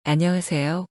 안녕하세요.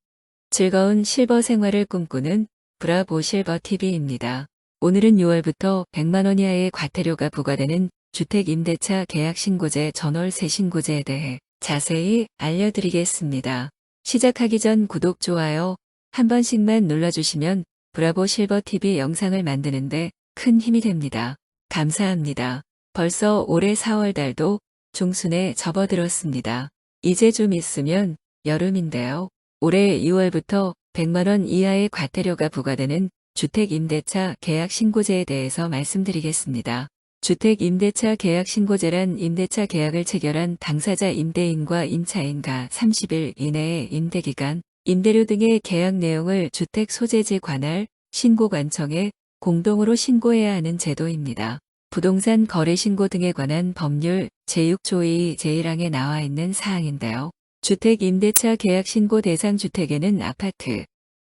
즐거운 실버 생활을 꿈꾸는 브라보 실버 TV입니다. 오늘은 6월부터 100만 원 이하의 과태료가 부과되는 주택임대차 계약신고제 전월세 신고제에 대해 자세히 알려드리겠습니다. 시작하기 전 구독, 좋아요 한 번씩만 눌러주시면 브라보 실버 TV 영상을 만드는데 큰 힘이 됩니다. 감사합니다. 벌써 올해 4월 달도 중순에 접어들었습니다. 이제 좀 있으면 여름인데요. 올해 6월부터 100만 원 이하의 과태료가 부과되는 주택임대차 계약신고제에 대해서 말씀드리겠습니다. 주택임대차 계약신고제란 임대차 계약을 체결한 당사자 임대인과 임차인가 30일 이내의 임대기간, 임대료 등의 계약 내용을 주택소재지 관할 신고관청에 공동으로 신고해야 하는 제도입니다. 부동산 거래신고 등에 관한 법률 제6조 2 제1항에 나와 있는 사항인데요. 주택임대차 계약신고 대상 주택에는 아파트,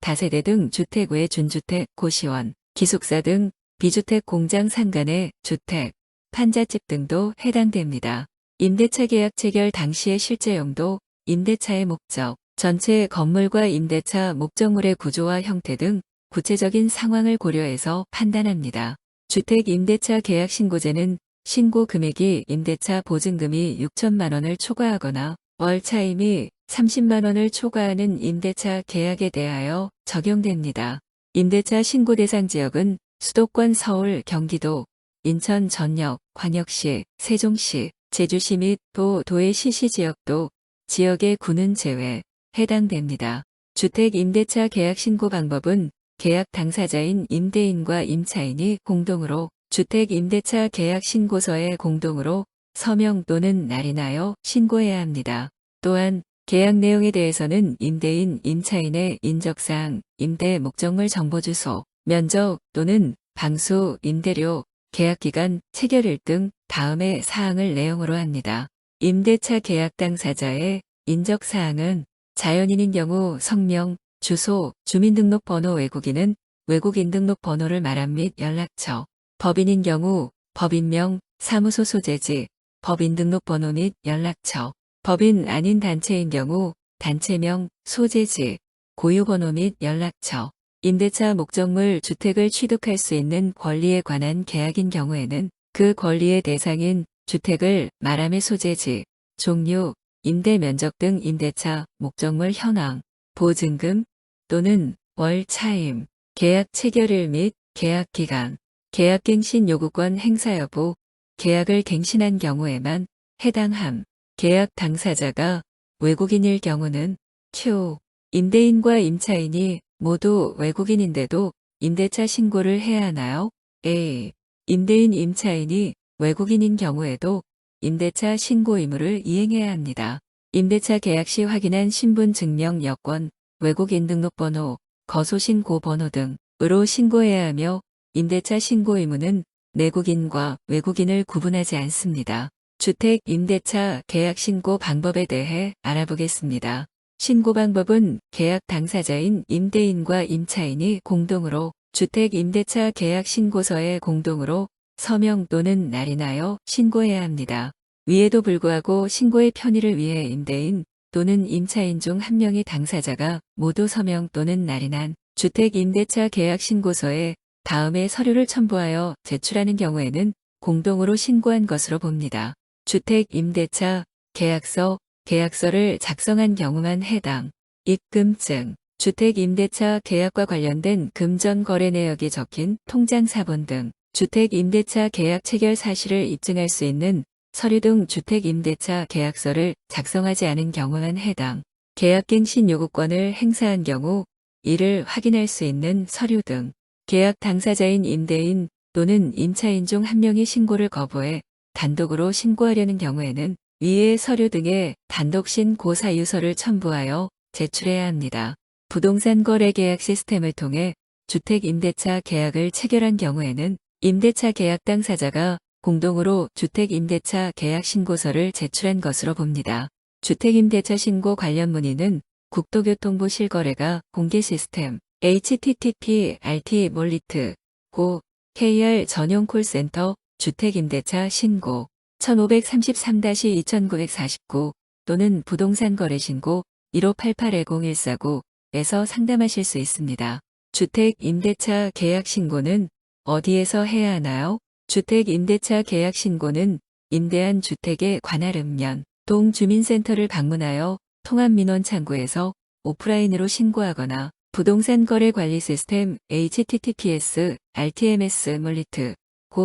다세대 등 주택 외 준주택, 고시원, 기숙사 등 비주택 공장 상간의 주택, 판잣집 등도 해당됩니다. 임대차 계약 체결 당시의 실제 용도, 임대차의 목적, 전체 건물과 임대차 목적물의 구조와 형태 등 구체적인 상황을 고려해서 판단합니다. 주택임대차 계약신고제는 신고 금액이 임대차 보증금이 6천만 원을 초과하거나 월 차임이 30만 원을 초과하는 임대차 계약에 대하여 적용됩니다. 임대차 신고 대상 지역은 수도권 서울, 경기도, 인천 전역, 광역시, 세종시, 제주시 및 도의 시시지역도 지역의 구는 제외 해당됩니다. 주택임대차 계약 신고 방법은 계약 당사자인 임대인과 임차인이 공동으로 주택임대차 계약 신고서에 공동으로 서명 또는 날인하여 신고해야 합니다. 또한 계약 내용에 대해서는 임대인, 임차인의 인적사항, 임대 목적물 정보 주소, 면적 또는 방수, 임대료, 계약기간, 체결일 등 다음의 사항을 내용으로 합니다. 임대차 계약 당사자의 인적사항은 자연인인 경우 성명, 주소, 주민등록번호, 외국인은 외국인 등록번호를 말함 및 연락처, 법인인 경우 법인명, 사무소 소재지, 법인 등록번호 및 연락처, 법인 아닌 단체인 경우 단체명, 소재지, 고유번호 및 연락처, 임대차 목적물 주택을 취득할 수 있는 권리에 관한 계약인 경우에는 그 권리의 대상인 주택을 말함의 소재지, 종류, 임대 면적 등 임대차 목적물 현황, 보증금 또는 월 차임, 계약 체결일 및 계약 기간, 계약갱신 요구권 행사 여부, 계약을 갱신한 경우에만 해당함. 계약 당사자가 외국인일 경우는 q. 임대인과 임차인이 모두 외국인인데도 임대차 신고를 해야 하나요? a. 임대인, 임차인이 외국인인 경우에도 임대차 신고 의무를 이행해야 합니다. 임대차 계약 시 확인한 신분증명 여권, 외국인 등록번호, 거소신고 번호 등으로 신고해야 하며 임대차 신고 의무는 내국인과 외국인을 구분하지 않습니다. 주택 임대차 계약 신고 방법에 대해 알아보겠습니다. 신고 방법은 계약 당사자인 임대인과 임차인이 공동으로 주택 임대차 계약 신고서에 공동으로 서명 또는 날인하여 신고해야 합니다. 위에도 불구하고 신고의 편의를 위해 임대인 또는 임차인 중 한 명의 당사자가 모두 서명 또는 날인한 주택 임대차 계약 신고서에 다음의 서류를 첨부하여 제출하는 경우에는 공동으로 신고한 것으로 봅니다. 주택 임대차 계약서, 계약서를 작성한 경우만 해당. 입금증, 주택 임대차 계약과 관련된 금전 거래 내역이 적힌 통장 사본 등 주택 임대차 계약 체결 사실을 입증할 수 있는 서류 등 주택 임대차 계약서를 작성하지 않은 경우만 해당. 계약갱신 요구권을 행사한 경우 이를 확인할 수 있는 서류 등. 계약 당사자인 임대인 또는 임차인 중 한 명이 신고를 거부해 단독으로 신고하려는 경우에는 위의 서류 등의 단독 신고 사유서를 첨부하여 제출해야 합니다. 부동산 거래 계약 시스템을 통해 주택 임대차 계약을 체결한 경우에는 임대차 계약 당사자가 공동으로 주택 임대차 계약 신고서를 제출한 것으로 봅니다. 주택 임대차 신고 관련 문의는 국토교통부 실거래가 공개 시스템 http://rt-몰리트/고 KR 전용 콜센터 주택임대차 신고 1533-2949 또는 부동산 거래 신고 1588-0149에서 상담하실 수 있습니다. 주택 임대차 계약 신고는 어디에서 해야 하나요? 주택 임대차 계약 신고는 임대한 주택에 관할 읍면, 동 주민센터를 방문하여 통합민원 창구에서 오프라인으로 신고하거나 부동산 거래 관리 시스템 https://rtms/mullit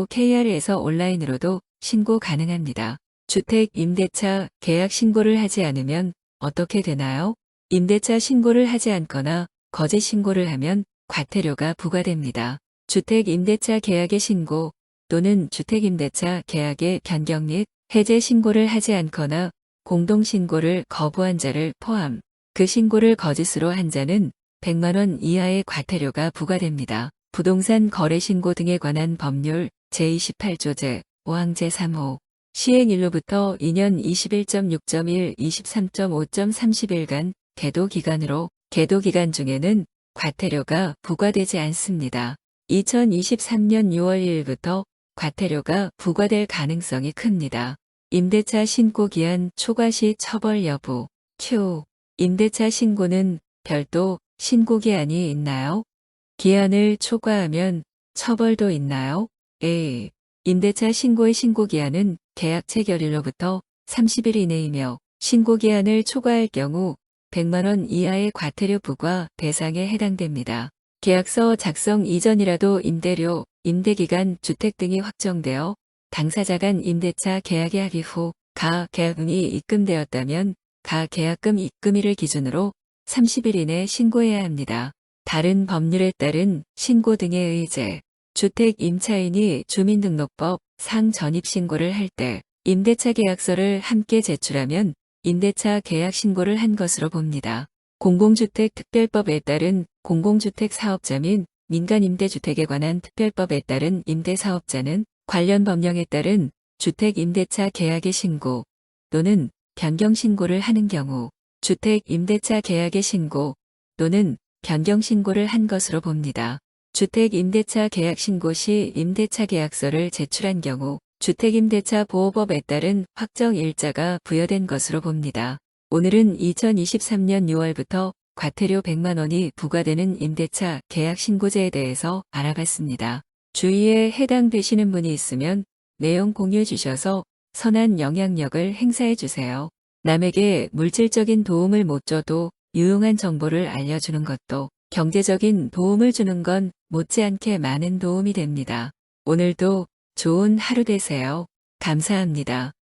KR에서 온라인으로도 신고 가능합니다. 주택 임대차 계약 신고를 하지 않으면 어떻게 되나요? 임대차 신고를 하지 않거나 거짓 신고를 하면 과태료가 부과됩니다. 주택 임대차 계약의 신고 또는 주택 임대차 계약의 변경 및 해제 신고를 하지 않거나 공동 신고를 거부한 자를 포함, 그 신고를 거짓으로 한 자는 100만 원 이하의 과태료가 부과됩니다. 부동산 거래 신고 등에 관한 법률 제28조 제5항 제3호 시행일로부터 2년 21.6.1 23.5.30일간 계도기간으로 계도기간 중에는 과태료가 부과되지 않습니다. 2023년 6월 1일부터 과태료가 부과될 가능성이 큽니다. 임대차 신고기한 초과 시 처벌 여부 큐. 임대차 신고는 별도 신고기한이 있나요? 기한을 초과하면 처벌도 있나요? A. 임대차 신고의 신고기한은 계약 체결일로부터 30일 이내이며 신고기한을 초과할 경우 100만 원 이하의 과태료 부과 대상에 해당됩니다. 계약서 작성 이전이라도 임대료, 임대기간, 주택 등이 확정되어 당사자 간 임대차 계약의 합의 후 가 계약금이 입금되었다면 가 계약금 입금일을 기준으로 30일 이내 신고해야 합니다. 다른 법률에 따른 신고 등에 의제 주택 임차인이 주민등록법 상 전입신고를 할 때 임대차 계약서를 함께 제출하면 임대차 계약 신고를 한 것으로 봅니다. 공공주택특별법에 따른 공공주택 사업자 및 민간임대주택에 관한 특별법에 따른 임대사업자는 관련 법령에 따른 주택 임대차 계약의 신고 또는 변경 신고를 하는 경우 주택 임대차 계약의 신고 또는 변경 신고를 한 것으로 봅니다. 주택 임대차 계약 신고 시 임대차 계약서를 제출한 경우 주택임대차 보호법에 따른 확정 일자가 부여된 것으로 봅니다. 오늘은 2023년 6월부터 과태료 100만 원이 부과되는 임대차 계약 신고제에 대해서 알아봤습니다. 주위에 해당되시는 분이 있으면 내용 공유해 주셔서 선한 영향력을 행사해 주세요. 남에게 물질적인 도움을 못 줘도 유용한 정보를 알려주는 것도 경제적인 도움을 주는 건 못지않게 많은 도움이 됩니다. 오늘도 좋은 하루 되세요. 감사합니다.